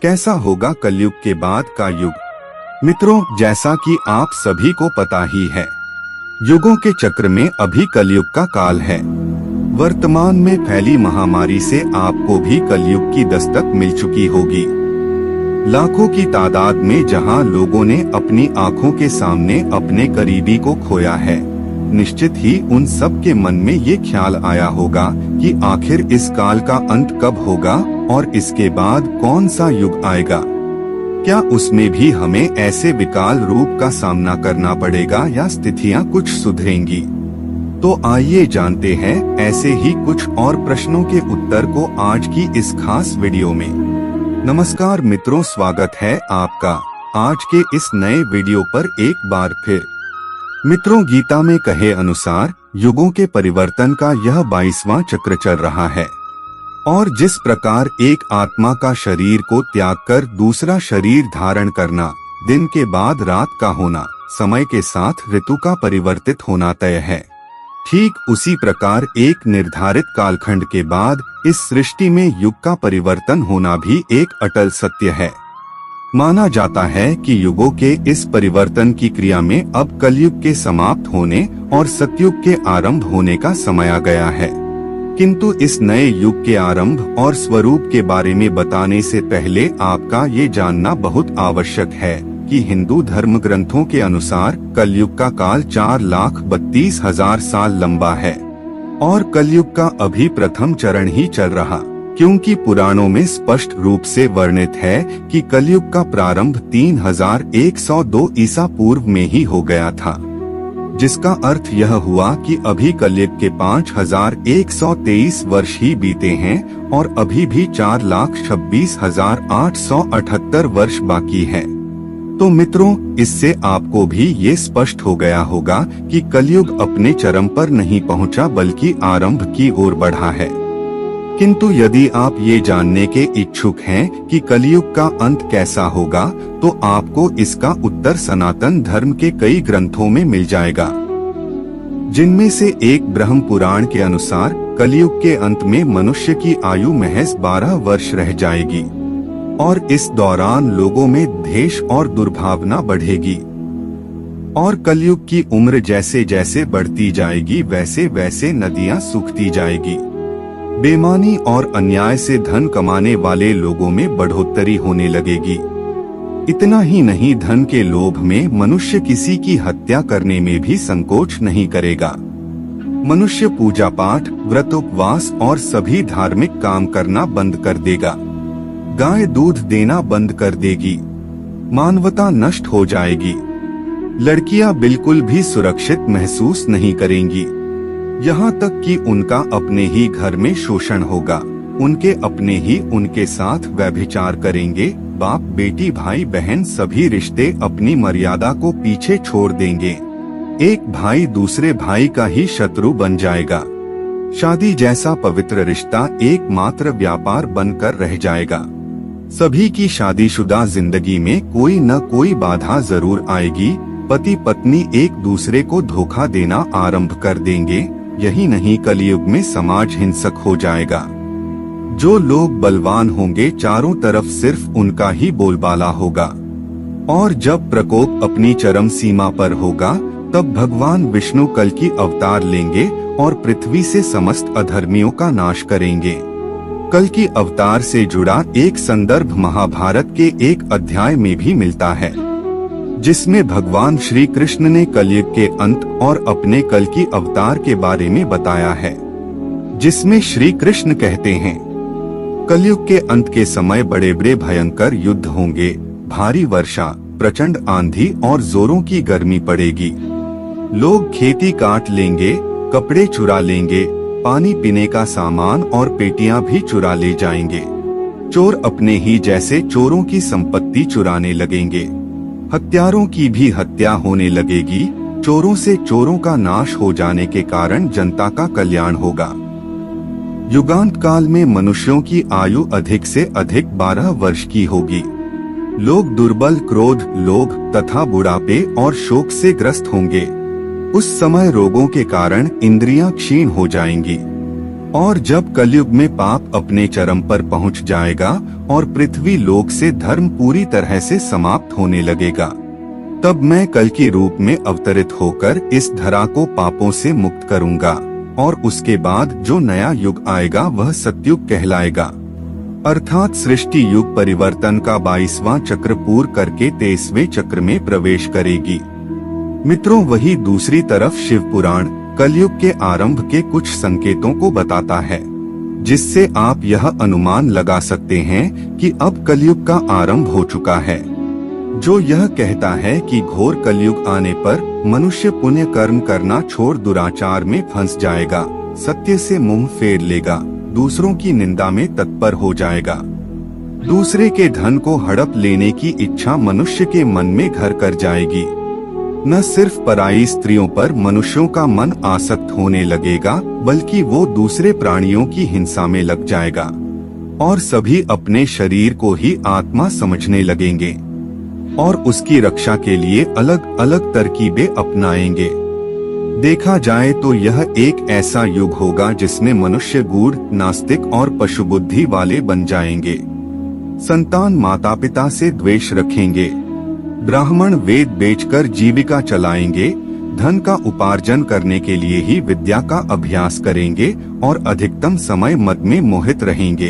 कैसा होगा कलयुग के बाद का युग। मित्रों, जैसा कि आप सभी को पता ही है, युगों के चक्र में अभी कलयुग का काल है। वर्तमान में फैली महामारी से आपको भी कलयुग की दस्तक मिल चुकी होगी। लाखों की तादाद में जहां लोगों ने अपनी आंखों के सामने अपने करीबी को खोया है, निश्चित ही उन सब के मन में ये ख्याल आया होगा कि आखिर इस काल का अंत कब होगा और इसके बाद कौन सा युग आएगा। क्या उसमें भी हमें ऐसे विकराल रूप का सामना करना पड़ेगा या स्थितियां कुछ सुधरेंगी? तो आइए जानते हैं ऐसे ही कुछ और प्रश्नों के उत्तर को आज की इस खास वीडियो में। नमस्कार मित्रों, स्वागत है आपका आज के इस नए वीडियो पर एक बार फिर। मित्रों, गीता में कहे अनुसार युगों के परिवर्तन का यह 22वां चक्र चल रहा है और जिस प्रकार एक आत्मा का शरीर को त्याग कर दूसरा शरीर धारण करना, दिन के बाद रात का होना, समय के साथ ऋतु का परिवर्तित होना तय है, ठीक उसी प्रकार एक निर्धारित कालखंड के बाद इस सृष्टि में युग का परिवर्तन होना भी एक अटल सत्य है। माना जाता है कि युगों के इस परिवर्तन की क्रिया में अब कलयुग के समाप्त होने और सतयुग के आरंभ होने का समय आ गया है। किंतु इस नए युग के आरंभ और स्वरूप के बारे में बताने से पहले आपका ये जानना बहुत आवश्यक है कि हिंदू धर्म ग्रंथों के अनुसार कलयुग का काल 4,32,000 साल लंबा है और कलयुग का अभी प्रथम चरण ही चल रहा, क्योंकि पुराणों में स्पष्ट रूप से वर्णित है कि कलयुग का प्रारंभ 3102 ईसा पूर्व में ही हो गया था, जिसका अर्थ यह हुआ कि अभी कलयुग के 5123 वर्ष ही बीते हैं और अभी भी 4,26,878 वर्ष बाकी है। तो मित्रों, इससे आपको भी ये स्पष्ट हो गया होगा कि कलयुग अपने चरम पर नहीं पहुंचा बल्कि आरंभ की ओर बढ़ा है। किंतु यदि आप ये जानने के इच्छुक हैं कि कलयुग का अंत कैसा होगा, तो आपको इसका उत्तर सनातन धर्म के कई ग्रंथों में मिल जाएगा, जिनमें से एक ब्रह्म पुराण के अनुसार कलयुग के अंत में मनुष्य की आयु महज 12 वर्ष रह जाएगी और इस दौरान लोगों में द्वेष और दुर्भावना बढ़ेगी और कलयुग की उम्र जैसे जैसे बढ़ती जाएगी वैसे वैसे नदियां सूखती जाएगी। बेईमानी और अन्याय से धन कमाने वाले लोगों में बढ़ोतरी होने लगेगी। इतना ही नहीं, धन के लोभ में मनुष्य किसी की हत्या करने में भी संकोच नहीं करेगा। मनुष्य पूजा पाठ, व्रत, उपवास और सभी धार्मिक काम करना बंद कर देगा। गाय दूध देना बंद कर देगी। मानवता नष्ट हो जाएगी। लड़कियां बिल्कुल भी सुरक्षित महसूस नहीं करेंगी। यहाँ तक कि उनका अपने ही घर में शोषण होगा। उनके अपने ही उनके साथ व्यभिचार करेंगे। बाप बेटी, भाई बहन सभी रिश्ते अपनी मर्यादा को पीछे छोड़ देंगे। एक भाई दूसरे भाई का ही शत्रु बन जाएगा। शादी जैसा पवित्र रिश्ता एकमात्र व्यापार बनकर रह जाएगा। सभी की शादीशुदा जिंदगी में कोई न कोई बाधा जरूर आएगी। पति पत्नी एक दूसरे को धोखा देना आरंभ कर देंगे। यही नहीं, कलयुग में समाज हिंसक हो जाएगा। जो लोग बलवान होंगे, चारों तरफ सिर्फ उनका ही बोलबाला होगा और जब प्रकोप अपनी चरम सीमा पर होगा, तब भगवान विष्णु कल की अवतार लेंगे और पृथ्वी से समस्त अधर्मियों का नाश करेंगे। कल की अवतार से जुड़ा एक संदर्भ महाभारत के एक अध्याय में भी मिलता है, जिसमें भगवान श्री कृष्ण ने कलयुग के अंत और अपने कल की अवतार के बारे में बताया है, जिसमें श्री कृष्ण कहते हैं, कलयुग के अंत के समय बड़े बड़े भयंकर युद्ध होंगे। भारी वर्षा, प्रचंड आंधी और जोरों की गर्मी पड़ेगी। लोग खेती काट लेंगे, कपड़े चुरा लेंगे, पानी पीने का सामान और पेटियां भी चुरा ले जाएंगे। चोर अपने ही जैसे चोरों की संपत्ति चुराने लगेंगे। हत्यारों की भी हत्या होने लगेगी। चोरों से चोरों का नाश हो जाने के कारण जनता का कल्याण होगा। युगांत काल में मनुष्यों की आयु अधिक से अधिक 12 वर्ष की होगी। लोग दुर्बल, क्रोध, लोभ तथा बुढ़ापे और शोक से ग्रस्त होंगे। उस समय रोगों के कारण इंद्रियां क्षीण हो जाएंगी और जब कलयुग में पाप अपने चरम पर पहुंच जाएगा और पृथ्वी लोक से धर्म पूरी तरह से समाप्त होने लगेगा, तब मैं कल की रूप में अवतरित होकर इस धरा को पापों से मुक्त करूंगा और उसके बाद जो नया युग आएगा वह सतयुग कहलाएगा। अर्थात सृष्टि युग परिवर्तन का 22वां चक्र पूर्ण करके 23वें चक्र में प्रवेश करेगी। मित्रों, वही दूसरी तरफ शिव पुराण कलयुग के आरंभ के कुछ संकेतों को बताता है, जिससे आप यह अनुमान लगा सकते हैं कि अब कलयुग का आरंभ हो चुका है। जो यह कहता है कि घोर कलयुग आने पर मनुष्य पुण्य कर्म करना छोड़ दुराचार में फंस जाएगा, सत्य से मुंह फेर लेगा, दूसरों की निंदा में तत्पर हो जाएगा, दूसरे के धन को हड़प लेने की इच्छा मनुष्य के मन में घर कर जाएगी। न सिर्फ पराई स्त्रियों पर मनुष्यों का मन आसक्त होने लगेगा, बल्कि वो दूसरे प्राणियों की हिंसा में लग जाएगा और सभी अपने शरीर को ही आत्मा समझने लगेंगे और उसकी रक्षा के लिए अलग अलग तरकीबें अपनाएंगे। देखा जाए तो यह एक ऐसा युग होगा जिसमें मनुष्य गूढ़, नास्तिक और पशु बुद्धि वाले बन जाएंगे। संतान माता पिता से द्वेष रखेंगे, ब्राह्मण वेद बेचकर जीविका चलाएंगे, धन का उपार्जन करने के लिए ही विद्या का अभ्यास करेंगे और अधिकतम समय मद में मोहित रहेंगे।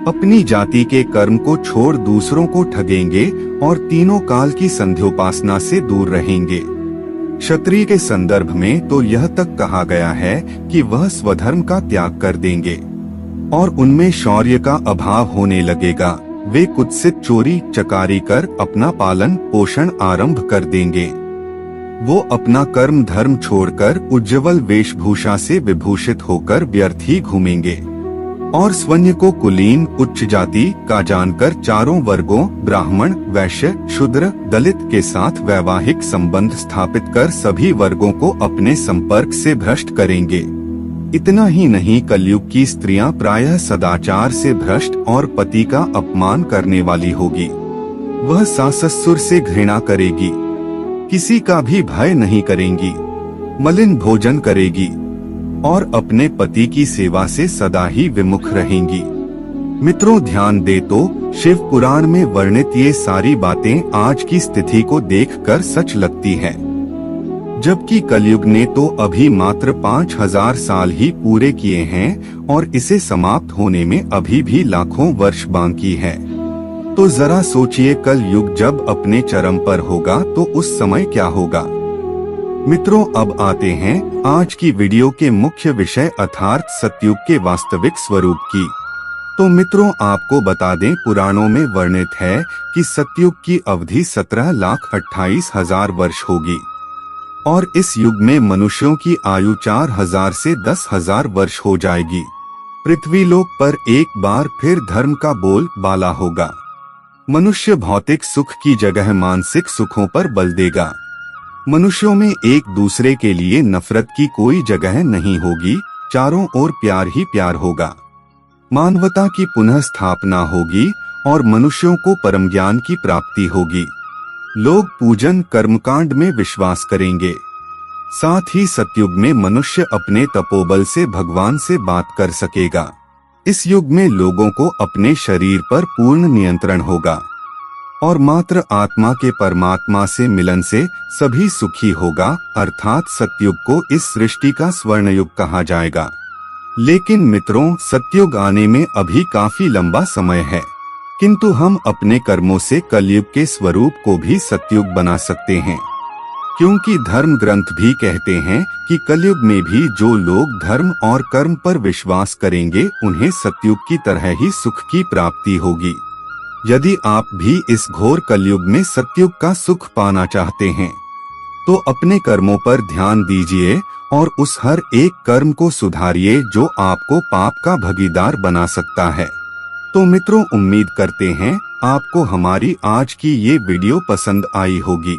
अपनी जाति के कर्म को छोड़ दूसरों को ठगेंगे और तीनों काल की संध्योपासना से दूर रहेंगे। क्षत्रिय के संदर्भ में तो यह तक कहा गया है कि वह स्वधर्म का त्याग कर देंगे और उनमें शौर्य का अभाव होने लगेगा। वे कुत्सित चोरी चकारी कर अपना पालन पोषण आरंभ कर देंगे। वो अपना कर्म धर्म छोड़कर उज्ज्वल वेशभूषा से विभूषित होकर व्यर्थ ही घूमेंगे और स्वन्य को कुलीन उच्च जाति का जानकर चारों वर्गों ब्राह्मण वैश्य शूद्र दलित के साथ वैवाहिक संबंध स्थापित कर सभी वर्गों को अपने संपर्क से भ्रष्ट करेंगे। इतना ही नहीं, कलयुग की स्त्रियां प्रायः सदाचार से भ्रष्ट और पति का अपमान करने वाली होगी। वह सास ससुर से घृणा करेगी, किसी का भी भय नहीं करेंगी, मलिन भोजन करेगी और अपने पति की सेवा से सदा ही विमुख रहेंगी। मित्रों, ध्यान दे तो शिव पुराण में वर्णित ये सारी बातें आज की स्थिति को देखकर सच लगती है, जबकि कलयुग ने तो अभी मात्र 5000 साल ही पूरे किए हैं और इसे समाप्त होने में अभी भी लाखों वर्ष बाकी है। तो जरा सोचिए, कल युग जब अपने चरम पर होगा तो उस समय क्या होगा। मित्रों, अब आते हैं आज की वीडियो के मुख्य विषय अर्थात सतयुग के वास्तविक स्वरूप की। तो मित्रों, आपको बता दें, पुराणों में वर्णित है कि सतयुग की अवधि 17,28,000 वर्ष होगी और इस युग में मनुष्यों की आयु 4000 से 10,000 वर्ष हो जाएगी। पृथ्वी लोक पर एक बार फिर धर्म का बोल बाला होगा। मनुष्य भौतिक सुख की जगह मानसिक सुखों पर बल देगा। मनुष्यों में एक दूसरे के लिए नफरत की कोई जगह नहीं होगी, चारों ओर प्यार ही प्यार होगा। मानवता की पुनः स्थापना होगी और मनुष्यों को परम ज्ञान की प्राप्ति होगी। लोग पूजन कर्मकांड में विश्वास करेंगे। साथ ही सतयुग में मनुष्य अपने तपोबल से भगवान से बात कर सकेगा। इस युग में लोगों को अपने शरीर पर पूर्ण नियंत्रण होगा और मात्र आत्मा के परमात्मा से मिलन से सभी सुखी होगा। अर्थात सतयुग को इस सृष्टि का स्वर्ण युग कहा जाएगा। लेकिन मित्रों, सतयुग आने में अभी काफी लंबा समय है, किंतु हम अपने कर्मों से कलयुग के स्वरूप को भी सतयुग बना सकते हैं, क्योंकि धर्म ग्रंथ भी कहते हैं कि कलयुग में भी जो लोग धर्म और कर्म पर विश्वास करेंगे उन्हें सतयुग की तरह ही सुख की प्राप्ति होगी। यदि आप भी इस घोर कलयुग में सतयुग का सुख पाना चाहते हैं तो अपने कर्मों पर ध्यान दीजिए और उस हर एक कर्म को सुधारिए जो आपको पाप का भागीदार बना सकता है। तो मित्रों, उम्मीद करते हैं आपको हमारी आज की ये वीडियो पसंद आई होगी।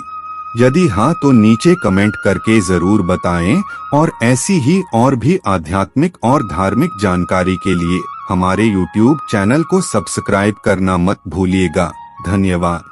यदि हाँ तो नीचे कमेंट करके जरूर बताएं और ऐसी ही और भी आध्यात्मिक और धार्मिक जानकारी के लिए हमारे YouTube चैनल को सब्सक्राइब करना मत भूलिएगा। धन्यवाद।